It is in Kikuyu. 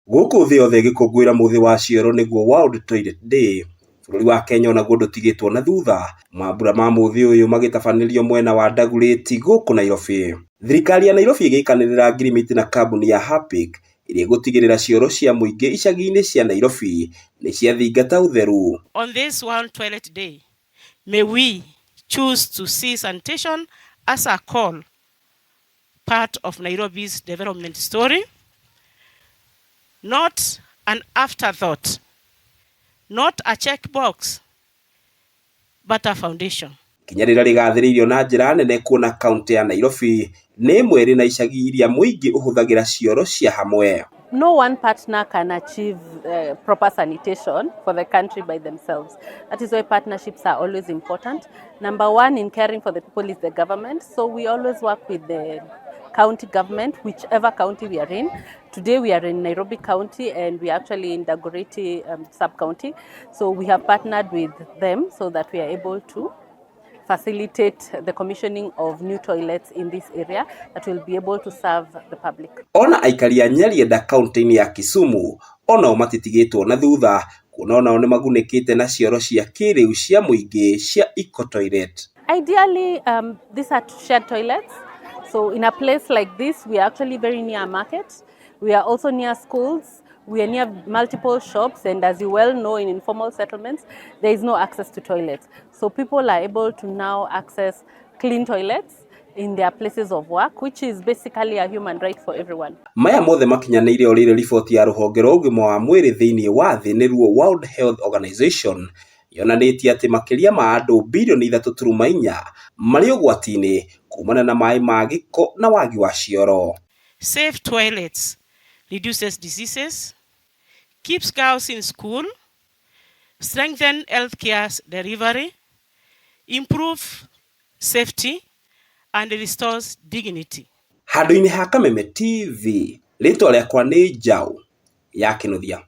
Gũkũ thĩ yothe gĩkũngũĩra mũthĩ wa cioro nĩguo World Toilet Day, bũrũri wa Kenya onaguo ndũtigĩtwo na thutha, mambura ma mũthĩ ũyũ magĩtabanĩrio mwena wa Dagoretti gũkũ Nairobi. Thirikari ya Nairobi ĩgĩkanĩrĩra ngirimiti na kambuni ya Harpic ĩrĩa gũtigĩrĩra cioro cia muingi icagi-inĩ cia Nairobi nĩ ciathingata ũtheru. On this World Toilet Day, may we choose to see sanitation as a core part of Nairobi's development story, not an afterthought, not a checkbox, but a foundation. Kinya rĩrĩa rĩgathĩrĩirio na njĩra nene kuona kaunti ya Nairobi nĩ ĩmwe ĩrĩ na icagi iria muingi ũhũthagĩra cioro cia hamwe. No one partner can achieve proper sanitation for the country by themselves. That is why partnerships are always important. Number one in caring for the people is the government. So we always work with the county government, whichever county we are in. Today we are in Nairobi County and we are actually in Dagoretti sub-county. So we have partnered with them so that we are able to facilitate the commissioning of new toilets in this area that will be able to serve the public. Ona aikari a Nyarienda kaunti-ini ya Kisumu onao matitigĩtwo na thutha, kuona onao nĩ magunĩkĩte na cioro cia kĩrĩu cia muingi cia eco toilet. Ideally, these are shared toilets. So in a place like this, we are actually very near a market. We are also near schools. We are near multiple shops, and as you well know, in informal settlements, there is no access to toilets. So people are able to now access clean toilets in their places of work, which is basically a human right for everyone. Maya mothe makinyanĩire o rĩrĩ riboti ya rũhonge rwa ũgima wa mwĩrĩ thĩinĩ wa thĩ nĩruo World Health Organization yonanĩtie atĩ makĩria ma andũ bilioni 3.4 marĩ ũgwati-inĩ kumana na maĩ ma gĩko na wagi wa cioro. Safe toilets reduces diseases, keeps girls in school, strengthen healthcare delivery, improve safety, and restores dignity. Handũ-inĩ ha Kameme TV, rĩtwa rĩakwa nĩ Njaũ ya Kĩnuthia.